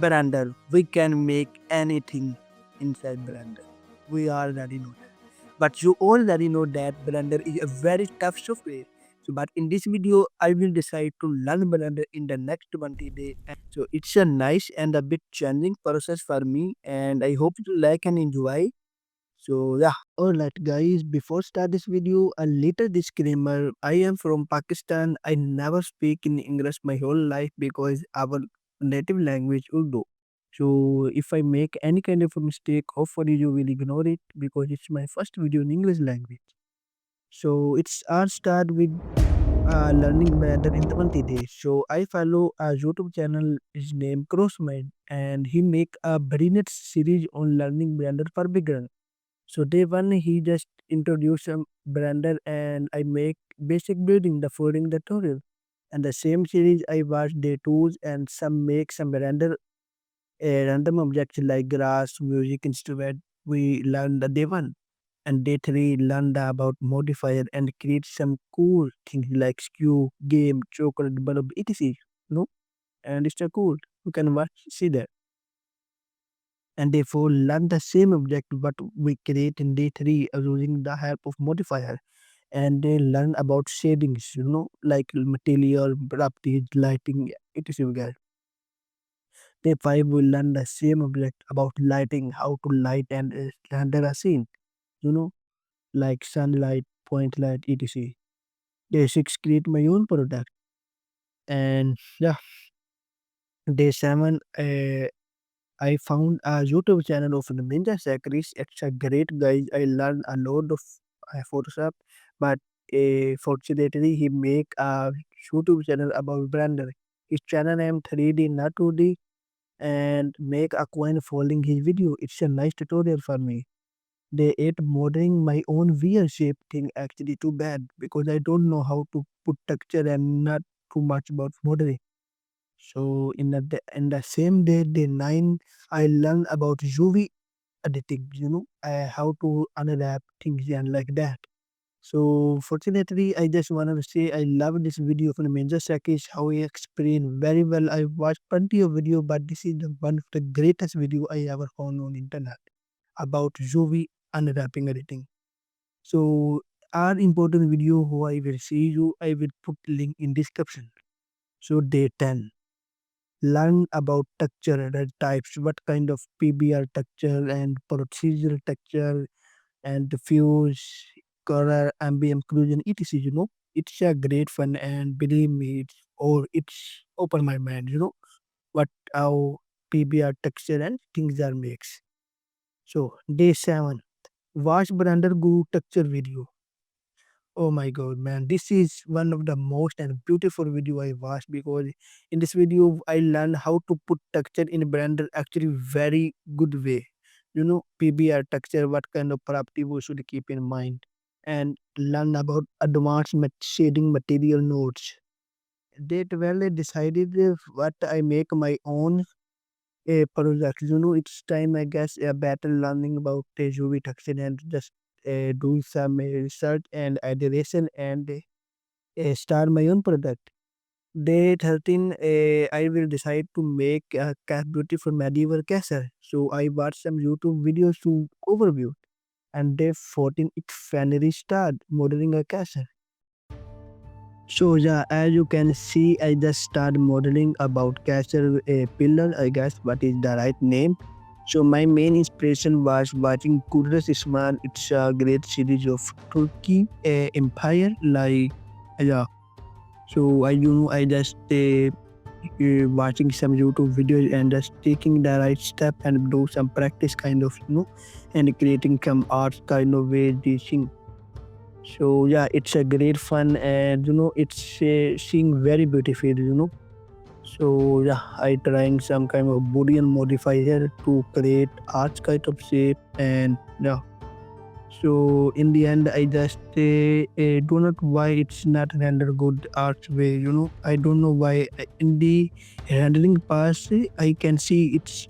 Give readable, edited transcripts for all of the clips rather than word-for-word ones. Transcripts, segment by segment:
Blender. We can make anything inside Blender. We already know that. But you already know that Blender is a very tough software. So, but in this video, I will decide to learn Blender in the next 20 days. So it's a nice and a bit challenging process for me, and I hope you like and enjoy. So yeah, alright guys, before start this video, a little disclaimer. I am from Pakistan. I never speak in English my whole life because our native language Urdu. So if I make any kind of a mistake, hopefully you will ignore it because it's my first video in English language. So it's our start with learning Blender in 20 days. So I follow a YouTube channel, his name Crossmind, and he make a brilliant series on learning Blender for beginners. So day one, he just introduced some Blender and I make basic building the following tutorial. And the same series I watch day twos and some make some random objects like grass, music, instrument. We learn the day one. And day three learn about modifier and create some cool things like skew, game, chocolate, bulb, etc. No? And it's a cool. You can watch, see that. And therefore learn the same object what we create in day three using the help of modifier, and they learn about shadings, like material, properties, lighting, etc. Guys. Day 5 will learn the same object about lighting, how to light and render a scene, you know, like sunlight, point light, etc. Day 6 create my own product, and yeah, day 7 I found a YouTube channel of the Ninja Sacrifice. It's a great guy. I learned a lot of Photoshop, but fortunately he make a YouTube channel about Blender. His channel name 3D not 2D and make a coin following his video. It's a nice tutorial for me. They ate modeling my own VR shape thing actually too bad because I don't know how to put texture and not too much about modeling. So in the same day, day 9, I learned about UV editing, how to unwrap things and like that. So fortunately, I just wanted to say I love this video from Major Sakish, how he explained very well. I watched plenty of video, but this is the one of the greatest video I ever found on internet about UV unwrapping editing. So our important video who I will see you, I will put link in description. So day 10. Learn about texture and types, what kind of PBR texture and procedural texture and diffuse, color, ambient occlusion, etc. It's a great fun and believe me, it's open my mind, what how PBR texture and things are makes. So day 7, watch Brander Guru texture video. Oh my god, man, this is one of the most and beautiful video I watched because in this video I learned how to put texture in Blender actually very good way. PBR texture, what kind of property we should keep in mind, and learn about advanced shading material nodes. They well decided what I make my own project. It's time I guess a better learning about the UV texture and just do some research and iteration and start my own product. Day 13, I will decide to make a beautiful medieval castle. So I watched some YouTube videos to overview. And day 14, it finally start modeling a castle. So yeah, as you can see, I just started modeling about castle pillar, I guess what is the right name. So my main inspiration was watching Kudras Isman. It's a great series of Turkey empire. Like yeah, so I just watching some YouTube videos and just taking the right step and do some practice kind of and creating some art kind of way teaching. So yeah, it's a great fun and it's seeing very beautiful. So yeah, I trying some kind of Boolean modifier to create arts kind of shape and yeah. So in the end, I just do not why it's not render good art way. I don't know why in the rendering pass I can see it's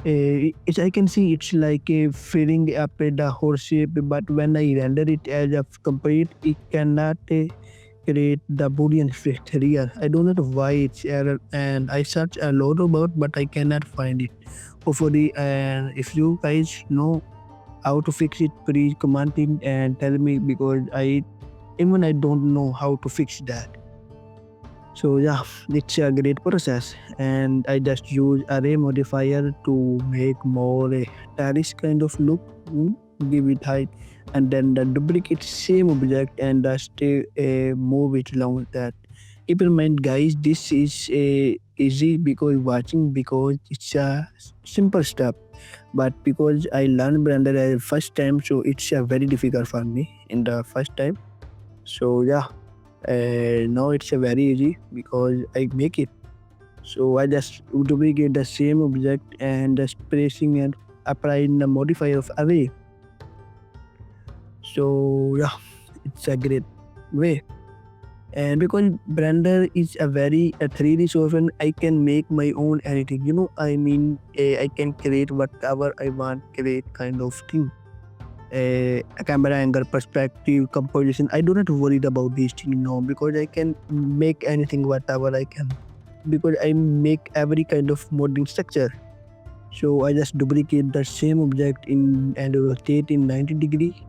I can see it's like filling up the whole shape, but when I render it as a complete, it cannot create the Boolean shift here. I don't know why it's error, and I search a lot about, but I cannot find it. Hopefully, and if you guys know how to fix it, please comment it and tell me, because I don't know how to fix that. So yeah, it's a great process, and I just use array modifier to make more a stylish kind of look, give it height, and then the duplicate same object and just move it along that. Keep in mind, guys, this is easy because watching, because it's a simple step, but because I learned Blender as first time, so it's very difficult for me in the first time. So yeah, now it's a very easy because I make it. So I just duplicate the same object and just pressing and applying the modifier of array. So yeah, it's a great way. And because Blender is a very 3D software, I can make my own anything. I can create whatever I want, create kind of thing. A camera angle, perspective, composition. I do not worried about these things now, because I can make anything whatever I can, because I make every kind of modeling structure. So I just duplicate the same object in and rotate in 90 degree,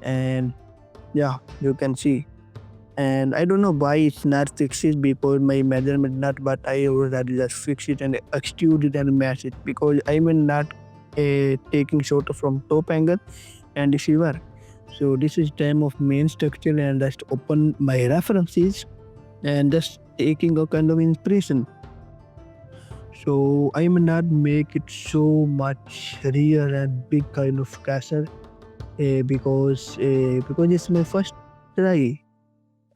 and yeah, you can see. And I don't know why it's not fixed before my measurement not, but I already just fix it and extrude it and match it, because I am not taking shot from top angle and receiver. So this is time of main structure, and just open my references and just taking a kind of inspiration. So I may not make it so much real and big kind of castle, because it's my first try.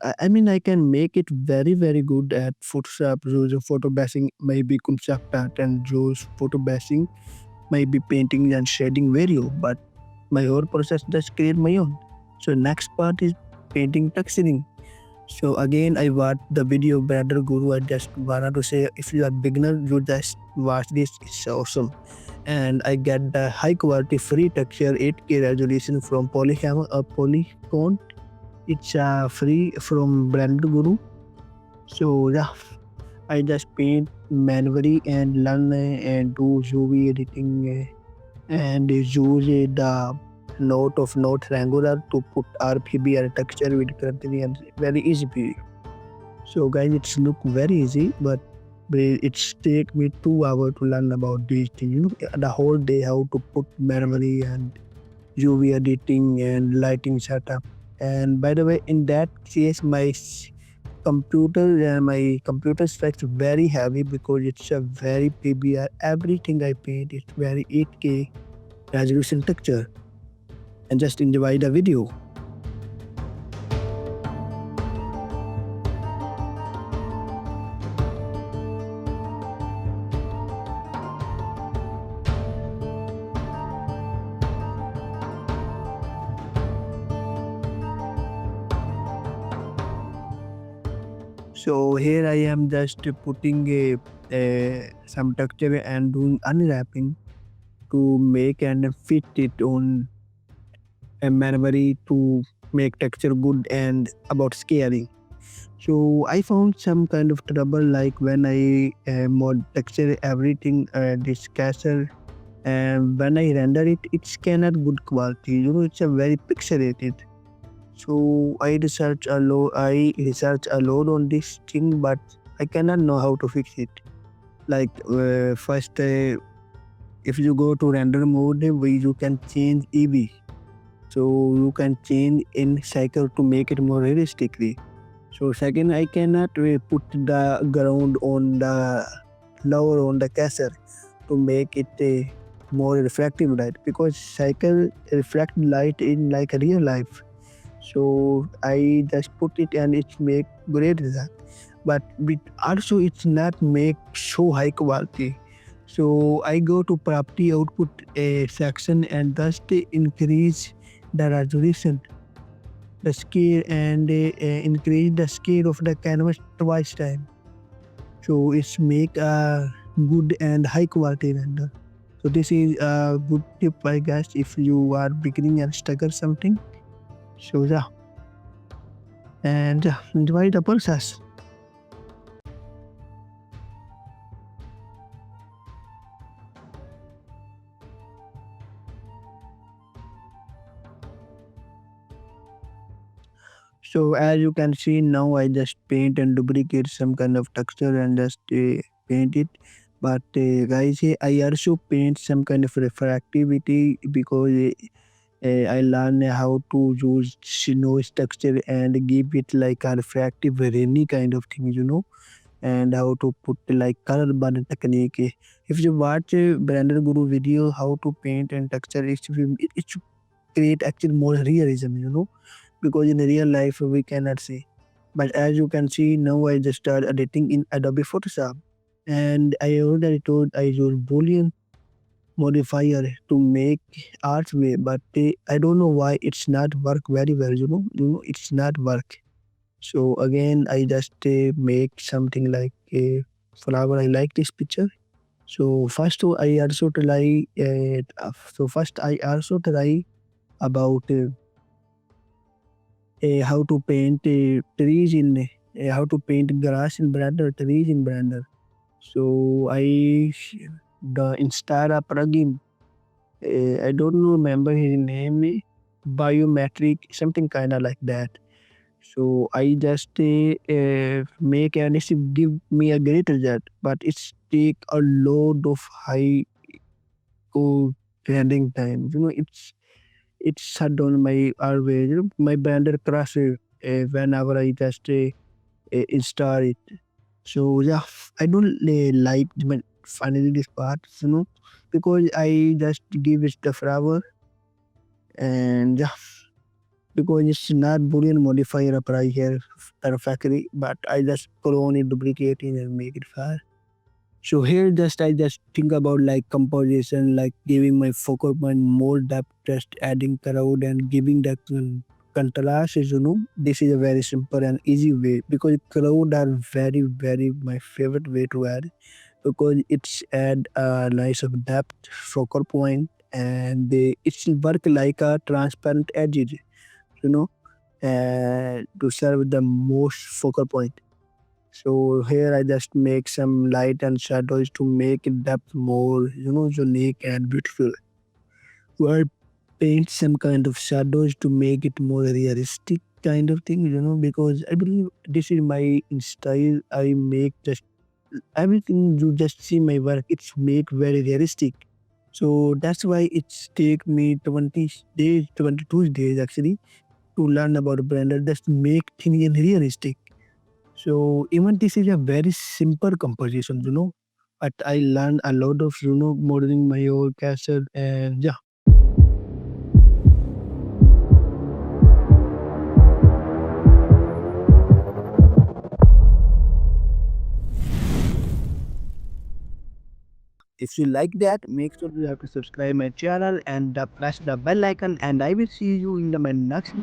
I can make it very good at Photoshop, using photo bashing, maybe concept art, and use photo bashing, maybe painting and shading video, but my whole process just create my own. So next part is painting texturing. So again, I watched the video Brother Guru. I just wanted to say, if you are beginner, you just watch this. It's awesome. And I get the high quality free texture 8K resolution from Polycon. It's free from Brand Guru. So yeah, I just paint manually and learn and do UV editing, and use the note Angular to put RGB and texture with currently, and very easy. So guys, it's look very easy, but it's take me 2 hours to learn about these things. The whole day how to put manually and UV editing and lighting setup. And by the way, in that case, my computer specs very heavy, because it's a very PBR. Everything I paint is very 8K resolution texture. And just enjoy the video. So here I am just putting some texture and doing unwrapping to make and fit it on a memory to make texture good and about scaling. So I found some kind of trouble, like when I mod texture everything, this castle, and when I render it, it's cannot good quality. It's a very pixelated. So I research a lot on this thing, but I cannot know how to fix it. Like first, if you go to render mode, you can change EV. So you can change in cycle to make it more realistically. So second, I cannot put the ground on the lower on the castle to make it more reflective light, because cycle reflect light in like a real life. So I just put it and it make great result, but also it's not make so high quality. So I go to property output section and thus increase the resolution, the scale, and increase the scale of the canvas twice time. So it's make a good and high quality render. So this is a good tip, I guess, if you are beginning and struggle something. So yeah. and enjoy the process. So as you can see now, I just paint and duplicate some kind of texture and just paint it. But guys, I also paint some kind of refractivity because I learn how to use snow structure and give it like a refractive rainy kind of thing, and how to put like color burn technique. If you watch a Brandon Guru video how to paint and texture, it should create actually more realism, because in real life we cannot see. But as you can see now, I just start editing in Adobe Photoshop, and I already told I use Boolean modifier to make artway, but I don't know why it's not work very well. It's not work. So again, I just make something like a flower. I like this picture. So first, I also try. So first, I also try about how to paint trees in how to paint grass in Blender, trees in Blender. So the install a plugin. I don't remember his name. Biometric, something kind of like that. So I just make and it should give me a great result, but it's take a load of high code rendering time. It's shut down my always. My Blender crashes whenever I just install it. So yeah, I don't like finally this part, because I just give it the flower and yeah, because it's not Boolean modifier apply here perfectly, but I just clone it, duplicate it, and make it fast. So here just I just think about like composition, like giving my focal point more depth, just adding crowd and giving that contrast is, this is a very simple and easy way because crowd are very, very my favorite way to add because it's add a nice of depth, focal point, and it's work like a transparent edges, you know, to serve the most focal point. So here I just make some light and shadows to make it depth more, unique and beautiful. So I paint some kind of shadows to make it more realistic kind of thing, because I believe this is my style. I make just everything you just see my work, it's make very realistic. So that's why it's take me 20 days, 22 days actually to learn about Blender, just make things realistic. So even this is a very simple composition, but I learned a lot of, modeling my own castle and yeah. If you like that, make sure you have to subscribe my channel and press the bell icon and I will see you in the my next